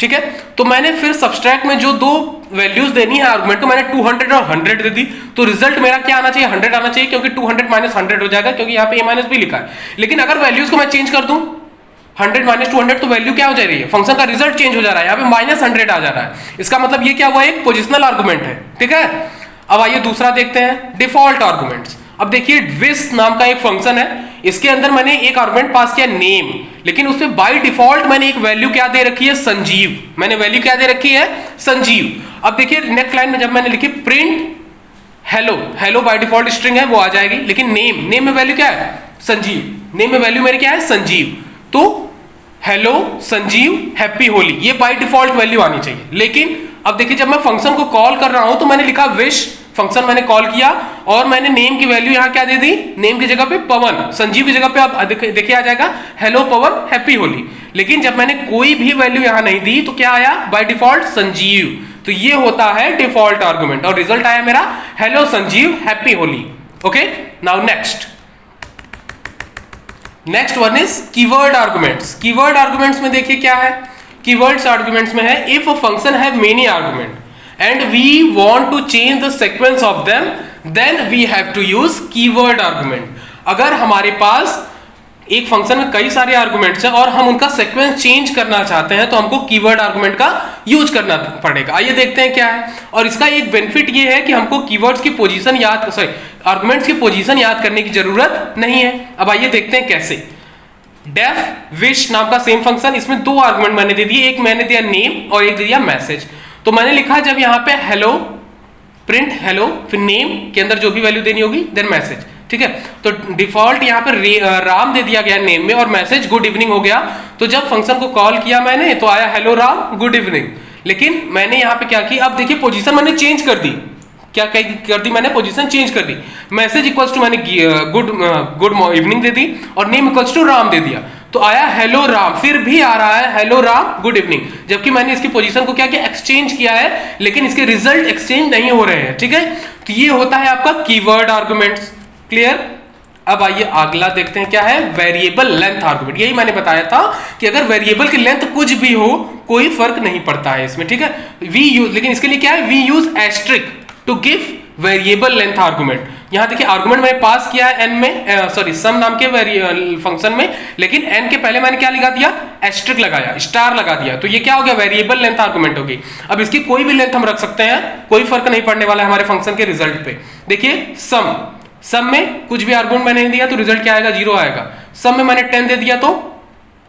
ठीक है। तो मैंने फिर सब्सट्रैक्ट में जो दो वैल्यूज देनी है आर्गुमेंट को, मैंने 200 और 100 दे दी, तो रिजल्ट मेरा क्या आना चाहिए, 100 आना चाहिए, क्योंकि 200 माइनस 100 हो जाएगा, क्योंकि यहाँ पे ए माइनस बी लिखा है। लेकिन अगर वैल्यूज को मैं चेंज कर दूं 100 माइनस 200, तो वैल्यू क्या हो जा रही है, फंक्शन का रिजल्ट चेंज हो जा रहा है, यहाँ पे -100 आ जा रहा है। इसका मतलब ये क्या हुआ, एक पोजिशनल आर्गुमेंट है, ठीक है। अब आइए दूसरा देखते हैं, डिफॉल्ट आर्गुमेंट्स। अब देखिए विस नाम का एक फंक्शन है, इसके अंदर मैंने एक आर्गुमेंट पास किया नेम, लेकिन उसमें बाय डिफॉल्ट मैंने एक वैल्यू क्या दे रखी है, संजीव। मैंने वैल्यू क्या दे रखी है, संजीव। अब देखिए नेक्स्ट लाइन में जब मैंने लिखी print hello by default string है वो आ जाएगी, लेकिन नेम में वैल्यू क्या है, संजीव। नेम में वैल्यू मेरे क्या है, संजीव। तो हेलो संजीव हैप्पी होली, ये बाय डिफॉल्ट वैल्यू आनी चाहिए। लेकिन अब देखिए जब मैं फंक्शन को कॉल कर रहा हूं तो मैंने लिखा विश, फंक्शन मैंने कॉल किया और मैंने नेम की वैल्यू यहां क्या दे दी, नेम की जगह पे पवन, संजीव की जगह पे अब देखिए आ जाएगा हेलो पवन हैप्पी होली। लेकिन जब मैंने कोई भी वैल्यू यहां नहीं दी तो क्या आया, बाय डिफॉल्ट संजीव। तो ये होता है डिफॉल्ट आर्गुमेंट और रिजल्ट आया मेरा hello Sanjeev happy Holi. Okay, now next one is keyword arguments. Keyword arguments में देखिए क्या है, कीवर्ड्स आर्गुमेंट्स में है if a function have many argument and we want to change the sequence of them then we have to use keyword argument। अगर हमारे पास एक function में कई सारे आर्गुमेंट्स हैं और हम उनका सीक्वेंस चेंज करना चाहते हैं तो हमको कीवर्ड आर्गुमेंट का यूज करना पड़ेगा। आइए देखते हैं क्या है। और इसका एक बेनिफिट ये है कि हमको कीवर्ड्स की पोजीशन आर्गुमेंट्स की पोजीशन याद करने की जरूरत नहीं है। अब आइए देखते हैं कैसे। डेफ विश नाम का सेम फंक्शन, इसमें दो आर्गुमेंट मैंने दे दिए, एक मैंने दिया नेम और एक दे दिया मैसेज। तो मैंने लिखा जब यहाँ पे हेलो, प्रिंट हेलो, फिर नेम के अंदर जो भी वैल्यू देनी होगी, देन मैसेज, ठीक है। तो डिफॉल्ट यहाँ पर राम दे दिया गया नेम में और मैसेज गुड इवनिंग हो गया। तो जब फंक्शन को कॉल किया मैंने तो आया हेलो राम गुड इवनिंग, लेकिन मैंने यहाँ पे क्या किया, अब देखिए पोजीशन मैंने चेंज कर दी। क्या कर दी मैंने, पोजीशन चेंज कर दी। मैसेज इक्वल्स टू मैंने गुड इवनिंग दे दी और नेम इक्वल्स टू राम दे दिया, तो आया हेलो राम, फिर भी आ रहा है हेलो राम गुड इवनिंग, जबकि मैंने इसकी पोजीशन को क्या किया, एक्सचेंज किया है, लेकिन इसके रिजल्ट एक्सचेंज नहीं हो रहे हैं, ठीक है। तो ये होता है आपका कीवर्ड आर्गुमेंट्स। क्लियर। अब आइए अगला देखते हैं क्या है, वेरिएबल लेंथ आर्गुमेंट। यही मैंने बताया था कि अगर वेरिएबल की लेंथ कुछ भी हो कोई फर्क नहीं पड़ता है इसमें, ठीक है। वी यूज, लेकिन इसके लिए क्या है, we use asterisk to give variable length argument. यहां देखिए आर्गुमेंट मैंने पास किया है एन में, सॉरी सम नाम के फंक्शन में, लेकिन एन के पहले मैंने क्या लगा दिया, एस्ट्रिक लगाया, स्टार लगा दिया, तो ये क्या हो गया, वेरिएबल लेंथ आर्गुमेंट होगी। अब इसकी कोई भी लेंथ हम रख सकते हैं, कोई फर्क नहीं पड़ने वाला है हमारे फंक्शन के रिजल्ट पे। देखिए सम में कुछ भी आर्गुमेंट मैंने नहीं दिया तो रिजल्ट क्या आएगा, 0 आएगा। सम में मैंने 10 दे दिया तो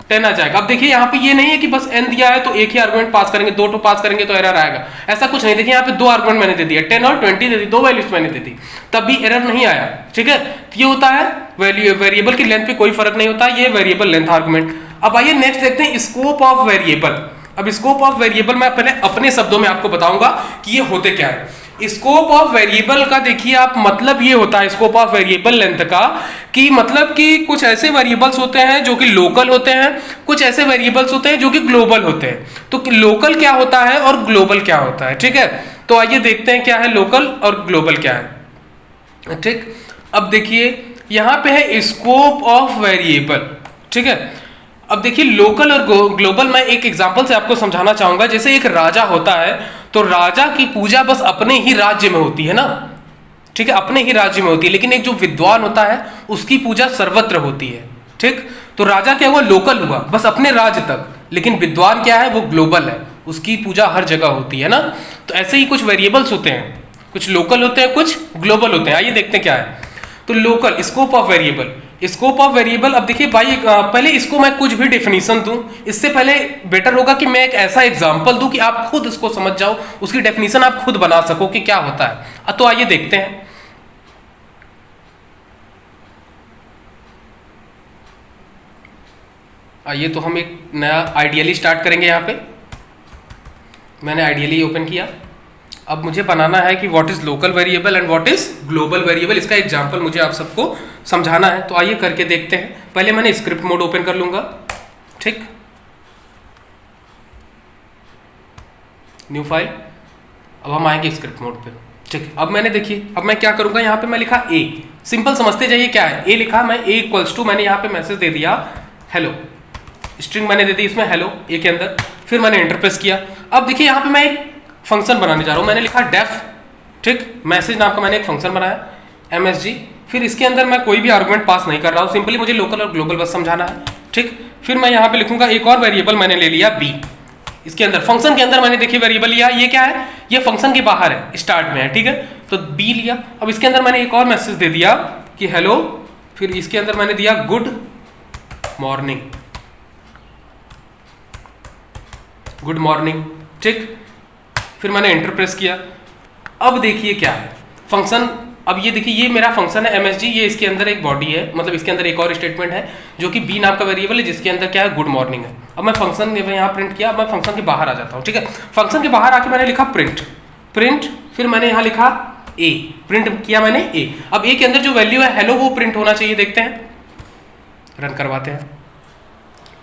10 आ जाएगा। अब देखिए यहाँ पे ये नहीं है कि बस n दिया है तो एक ही आर्गुमेंट पास करेंगे, दो तो पास करेंगे तो एरर आएगा, ऐसा कुछ नहीं। देखिए यहाँ पे दो आर्गुमेंट मैंने दे दिया, 10 और 20 दे दी, दो वैल्यूज मैंने दे दी, तब भी एरर नहीं आया, ठीक है। तो ये होता है वेरिएबल की लेंथ पे कोई फर्क नहीं होता, ये वेरिएबल लेंथ आर्गुमेंट। अब आइए नेक्स्ट देखते हैं स्कोप ऑफ वेरिएबल। अब स्कोप ऑफ वेरिएबल मैं पहले अपने शब्दों में आपको बताऊंगा कि ये होते क्या है। स्कोप ऑफ वेरिएबल का देखिए आप, मतलब ये होता है स्कोप ऑफ वेरिएबल लेंथ का कि मतलब कि कुछ ऐसे वेरिएबल्स होते हैं जो कि लोकल होते हैं, कुछ ऐसे वेरिएबल्स होते हैं जो कि ग्लोबल होते हैं। तो लोकल क्या होता है और ग्लोबल क्या होता है, ठीक है। तो आइए देखते हैं क्या है लोकल और ग्लोबल क्या है, ठीक। अब देखिए यहां पे है स्कोप ऑफ वेरिएबल, ठीक है। अब देखिए लोकल और ग्लोबल मैं एक एग्जांपल से आपको समझाना चाहूंगा। जैसे एक राजा होता है तो राजा की पूजा बस अपने ही राज्य में होती है ना, ठीक है, अपने ही राज्य में होती है, लेकिन एक जो विद्वान होता है उसकी पूजा सर्वत्र होती है, ठीक। तो राजा क्या हुआ, लोकल हुआ, बस अपने राज्य तक, लेकिन विद्वान क्या है, वो ग्लोबल है, उसकी पूजा हर जगह होती है ना। तो ऐसे ही कुछ वेरिएबल्स होते हैं, कुछ लोकल होते हैं, कुछ ग्लोबल होते हैं। आइए देखते हैं क्या है। तो local scope of variable, scope of variable. अब देखिए भाई पहले इसको मैं कुछ भी डेफिनेशन दूं, इससे पहले बेटर होगा कि मैं एक ऐसा एग्जांपल दूं कि आप खुद इसको समझ जाओ, उसकी डेफिनेशन आप खुद बना सको कि क्या होता है। तो आइए देखते हैं। आइए तो हम एक नया आइडियली स्टार्ट करेंगे। यहाँ पे मैंने आइडियली ओपन किया। अब मुझे बनाना है कि what is local variable and what is global variable, इसका एग्जांपल मुझे आप सबको समझाना है। तो आइए करके देखते हैं। पहले मैंने स्क्रिप्ट मोड ओपन कर लूंगा, ठीक, न्यू फाइल। अब हम आएंगे स्क्रिप्ट मोड पे, ठीक। अब मैंने देखिए, अब मैं क्या करूंगा, यहाँ पे मैं लिखा ए, सिंपल समझते जाइए क्या है। ए लिखा मैं, ए इक्वल्स टू, मैंने यहाँ पे मैसेज दे दिया हेलो, स्ट्रिंग मैंने दे दी इसमें हेलो ए के अंदर, फिर मैंने एंटर प्रेस किया। अब देखिए यहाँ पे मैं एक फंक्शन बनाने जा रहा हूँ, मैंने लिखा डेफ, ठीक, मैसेज नाम का मैंने एक फंक्शन बनाया MSG। फिर इसके अंदर मैं कोई भी आर्गुमेंट पास नहीं कर रहा हूँ, सिंपली मुझे लोकल और ग्लोबल बस समझाना है, ठीक। फिर मैं यहाँ पे लिखूंगा एक और वेरिएबल मैंने ले लिया बी, इसके अंदर फंक्शन के अंदर मैंने देखिए वेरिएबल लिया, ये क्या है, ये फंक्शन के बाहर है, स्टार्ट में है, ठीक है। तो बी लिया। अब इसके अंदर मैंने एक और मैसेज दे दिया कि हेलो, फिर इसके अंदर मैंने दिया गुड मॉर्निंग, गुड मॉर्निंग, ठीक। फिर मैंने एंटर प्रेस किया। अब देखिए क्या है फंक्शन, अब ये देखिए ये मेरा फंक्शन है MSG, ये इसके अंदर एक बॉडी है, मतलब इसके अंदर एक और स्टेटमेंट है जो कि बी नाम का वेरिएबल है, जिसके अंदर क्या है, गुड मॉर्निंग है। अब मैं फंक्शन यहाँ प्रिंट किया, अब मैं फंक्शन के बाहर आ जाता हूँ, ठीक है। फंक्शन के बाहर आके मैंने लिखा प्रिंट, फिर मैंने यहाँ लिखा ए, प्रिंट किया मैंने ए। अब ए के अंदर जो वैल्यू है हेलो वो प्रिंट होना चाहिए, देखते हैं, रन करवाते हैं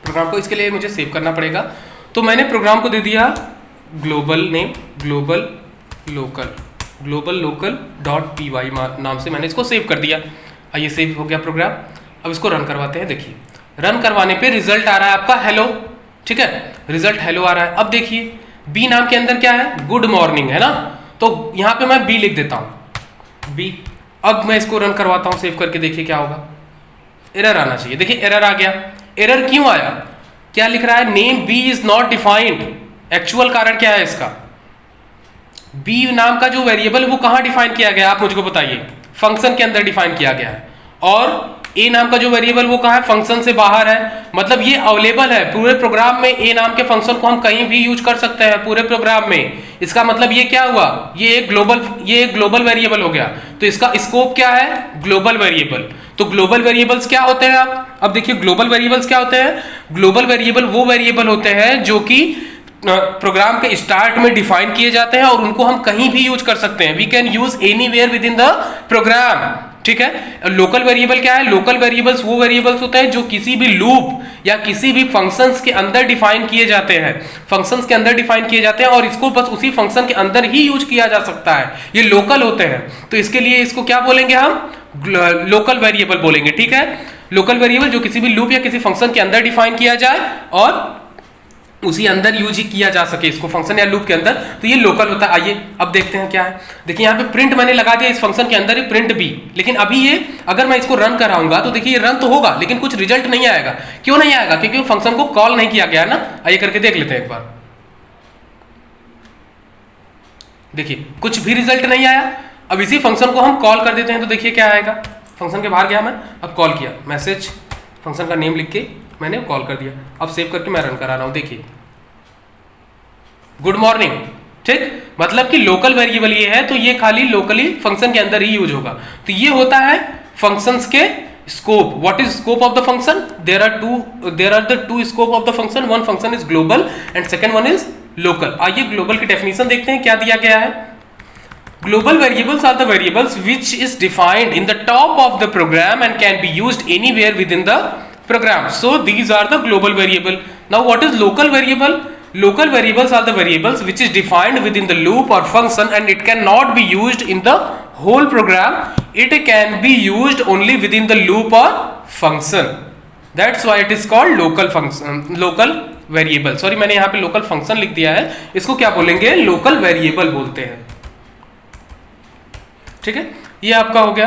प्रोग्राम को। इसके लिए मुझे सेव करना पड़ेगा, तो मैंने प्रोग्राम को दे दिया global name, global local dot py नाम से मैंने इसको सेव कर दिया। आइए सेव हो गया प्रोग्राम। अब इसको रन करवाते हैं। देखिए रन करवाने पे रिजल्ट आ रहा है आपका हेलो, ठीक है, रिजल्ट हेलो आ रहा है। अब देखिए बी नाम के अंदर क्या है, गुड मॉर्निंग है ना, तो यहाँ पे मैं बी लिख देता हूँ, बी। अब मैं इसको रन करवाता हूँ सेव करके, देखिए क्या होगा, एरर आना चाहिए। देखिए एरर आ गया। एरर क्यों आया? क्या लिख रहा है? Name B is not defined. Actual कारण क्या है इसका? बी नाम का जो वेरिएबल वो कहां डिफाइन किया गया, आप मुझको बताइए। फंक्शन के अंदर डिफाइन किया गया है। और ए नाम का जो वेरिएबल वो कहां है? फंक्शन से बाहर है। मतलब ये अवेलेबल है पूरे प्रोग्राम में। ए नाम के फंक्शन को हम कहीं भी यूज कर सकते हैं पूरे प्रोग्राम में। इसका मतलब ये क्या हुआ? ये एक ग्लोबल वेरिएबल हो गया। तो इसका स्कोप क्या है? Global variable. तो ग्लोबल वेरिएबल्स क्या होते हैं? अब देखिए ग्लोबल वेरिएबल्स क्या होते हैं। ग्लोबल वेरिएबल वो वेरिएबल होते हैं जो कि प्रोग्राम के स्टार्ट में डिफाइन किए जाते हैं और उनको हम कहीं भी यूज कर सकते हैं। We can use anywhere within the program. ठीक है। लोकल वेरिएबल क्या है? लोकल वेरिएबल्स वो वेरिएबल्स होते हैं जो किसी भी लूप या किसी भी फंक्शंस के अंदर डिफाइन किए जाते हैं। फंक्शंस के अंदर डिफाइन किए जाते हैं और इसको बस उसी फंक्शन के अंदर ही यूज किया जा सकता है। ये लोकल होते हैं। तो इसके लिए इसको क्या बोलेंगे हम? लोकल वेरिएबल बोलेंगे। ठीक है। लोकल वेरिएबल जो किसी भी लूप या किसी फंक्शन के अंदर डिफाइन किया जाए और उसी अंदर यूज ही किया जा सके इसको, फंक्शन या लूप के अंदर, तो ये लोकल होता है। आइए अब देखते हैं क्या है। देखिए यहाँ पे प्रिंट मैंने लगा दिया इस फंक्शन के अंदर ही, प्रिंट बी। लेकिन अभी ये अगर मैं इसको रन कराऊंगा तो देखिए ये रन तो होगा लेकिन कुछ रिजल्ट नहीं आएगा। क्यों नहीं आएगा? क्योंकि फंक्शन को कॉल नहीं किया गया ना। आइए करके देख लेते हैं एक बार। देखिए कुछ भी रिजल्ट नहीं आया। अब इसी फंक्शन को हम कॉल कर देते हैं तो देखिए क्या आएगा। फंक्शन के बाहर गया मैं, अब कॉल किया, मैसेज फंक्शन का नेम लिख के मैंने कॉल कर दिया। अब सेव करके मैं रन करा रहा हूं। देखिए गुड मॉर्निंग। ठीक, मतलब कि लोकल वेरिएबल ये है तो ये खाली लोकली फंक्शन के अंदर ही यूज होगा। तो ये होता है फंक्शंस के scope. What is scope of the function? There are the two scope of the function. One function is global and second one is local. आइए ग्लोबल की डेफिनेशन देखते हैं क्या दिया गया है। Global variables are the variables which is defined in the top of the program and can be used anywhere within the program. So these are the global variable. Now what is local variable? Local variables are the variables which is defined within the loop or function and it cannot be used in the whole program. It can be used only within the loop or function. That's why it is called local function, local variable. Sorry मैंने यहाँ पे local function लिख दिया है, इसको क्या बोलेंगे? local variable बोलते हैं। ठीक है, ये आपका हो गया।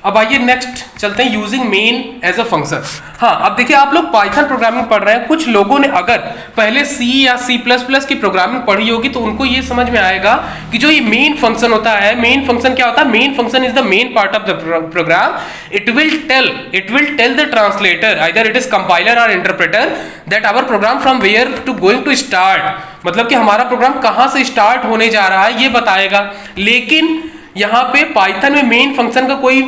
अब आइए नेक्स्ट चलते हैं, using main as a function. हाँ, अब देखिए आप लोग पाइथन प्रोग्रामिंग पढ़ रहे हैं। कुछ लोगों ने अगर पहले सी या सी प्लस प्लस की प्रोग्रामिंग पढ़ी होगी तो उनको ये समझ में आएगा कि जो ये मेन फंक्शन होता है, मेन फंक्शन क्या होता है? Main function is the main part of the program. It will tell the translator, either it is compiler और interpreter, that our program from where to going to start. मतलब कि हमारा programme कहाँ से start होने जा रहा है ये बताएगा। लेकिन यहाँ पे पाइथन में मेन फंक्शन का कोई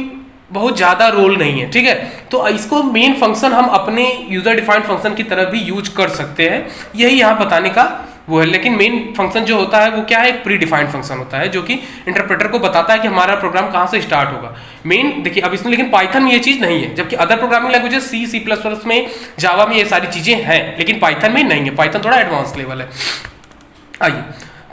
बहुत ज्यादा रोल नहीं है। ठीक है, तो इसको मेन फंक्शन हम अपने यूजर डिफाइंड फंक्शन की तरह भी यूज कर सकते हैं, यही यहाँ बताने का वो है। लेकिन मेन फंक्शन जो होता है वो क्या है? एक प्री डिफाइंड फंक्शन होता है जो कि इंटरप्रेटर को बताता है कि हमारा प्रोग्राम कहाँ से स्टार्ट होगा। मेन देखिए अब इसमें, लेकिन पाइथन में ये चीज नहीं है, जबकि अदर प्रोग्रामिंग लैंग्वेजेस सी, सी प्लस प्लस में, जावा में ये सारी चीजें हैं, लेकिन पाइथन में नहीं है। पाइथन थोड़ा एडवांस लेवल है। आइए,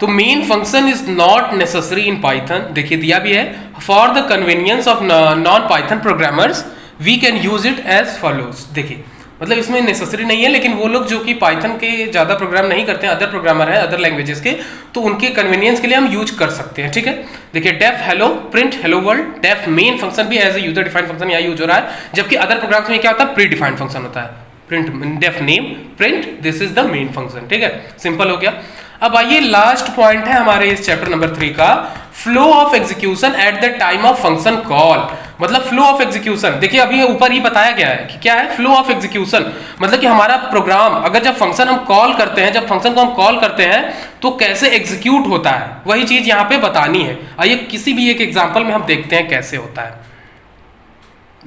तो main function is not necessary in Python. देखिए दिया भी है, for the convenience of non Python programmers we can use it as follows. देखिए मतलब इसमें नेसेसरी नहीं है, लेकिन वो लोग जो कि पाइथन के ज़्यादा प्रोग्राम नहीं करते हैं, अदर प्रोग्रामर है अदर लैंग्वेजेस के, तो उनके कन्वीनियंस के लिए हम यूज कर सकते हैं। ठीक है, देखिए def hello, print hello world. Def main function भी as a user defined function यहाँ यूज हो रहा है, जबकि अदर प्रोग्राम्स में क्या होता है? प्री डिफाइंड फंक्शन होता है। Print def name, print this is the main function. ठीक है, सिंपल हो गया। अब आइए लास्ट पॉइंट है हमारे इस चैप्टर नंबर 3 का, flow of execution at the time of function call. मतलब फ्लो ऑफ एग्जीक्यूशन, देखिए अभी ऊपर ही बताया गया है कि क्या है फ्लो ऑफ एग्जीक्यूशन। मतलब कि हमारा प्रोग्राम अगर जब फंक्शन हम कॉल करते हैं, जब फंक्शन को हम कॉल करते हैं तो कैसे एग्जीक्यूट होता है, वही चीज यहाँ पे बतानी है। आइए किसी भी एक एग्जाम्पल में हम देखते हैं कैसे होता है।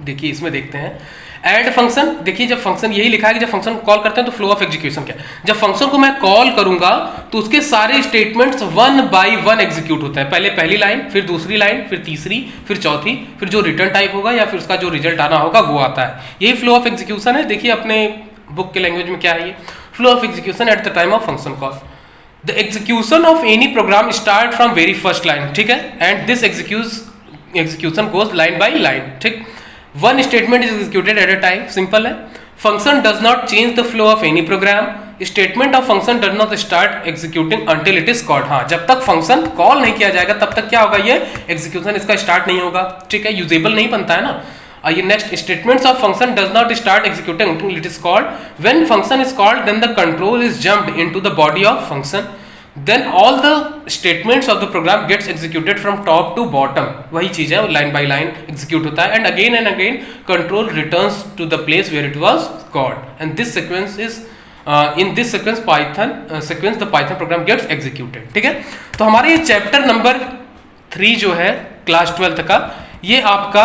देखिए इसमें देखते हैं ऐड फंक्शन। देखिए जब फंक्शन, यही लिखा है कि जब फंक्शन कॉल करते हैं तो फ्लो ऑफ एग्जीक्यूशन क्या है? जब फंक्शन को मैं कॉल करूंगा तो उसके सारे statements one by one execute होता है। पहले पहली लाइन, फिर दूसरी लाइन, फिर तीसरी, फिर चौथी, फिर जो रिटर्न टाइप होगा या फिर उसका जो रिजल्ट आना होगा वो आता है। यही फ्लो ऑफ एग्जीक्यूशन है। देखिए अपने बुक के लैंग्वेज में क्या है ये, flow of execution at the time of function call. The execution of any program start from very first line. ठीक है, and this execution goes line by line. ठीक, one statement is executed at a time, simple है। function does not change the flow of any program, statement of function does not start executing until it is called। हाँ, जब तक function call नहीं किया जाएगा तब तक क्या होगा, ये एग्जीक्यूशन इसका स्टार्ट नहीं होगा। ठीक है, यूजेबल नहीं बनता है ना। आइए next, statements of function does not start executing until it is called. When function is called, then the control is jumped into the body of function. Then all the statements of the program gets executed from top to bottom. वही चीज है, line by line execute होता है, and again control returns to the place where it was called. And this sequence is in this sequence the Python program gets executed. ठीक है, तो हमारे ये चैप्टर नंबर 3 जो है क्लास 12 का, ये आपका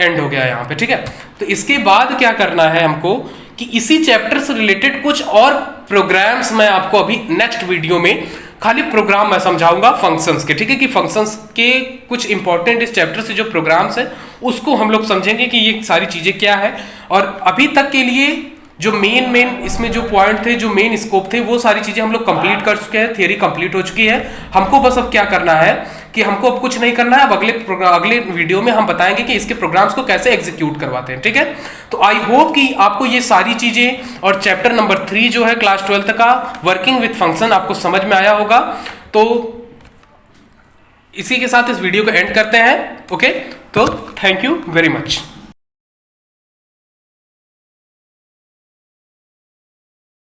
एंड हो गया यहाँ पे. ठीक है, तो इसके बाद क्या करना है हमको कि इसी चैप्टर से रिलेटेड कुछ और प्रोग्राम्स मैं आपको अभी नेक्स्ट वीडियो में खाली प्रोग्राम मैं समझाऊंगा फंक्शंस के. ठीक है, कि फंक्शंस के कुछ इंपॉर्टेंट इस चैप्टर से जो प्रोग्राम्स है उसको हम लोग समझेंगे कि ये सारी चीजें क्या है. और अभी तक के लिए जो मेन इसमें जो पॉइंट थे, जो मेन स्कोप थे, वो सारी चीजें हम लोग कंप्लीट कर चुके हैं, थियरी कंप्लीट हो चुकी है. हमको बस अब क्या करना है कि हमको अब कुछ नहीं करना है, अब अगले वीडियो में हम बताएंगे कि इसके प्रोग्राम्स को कैसे एग्जीक्यूट करवाते हैं. ठीक है, तो आई होप कि आपको ये सारी चीजें और चैप्टर नंबर 3 जो है क्लास 12 का वर्किंग विथ फंक्शन आपको समझ में आया होगा. तो इसी के साथ इस वीडियो को एंड करते हैं. ओके, तो थैंक यू वेरी मच.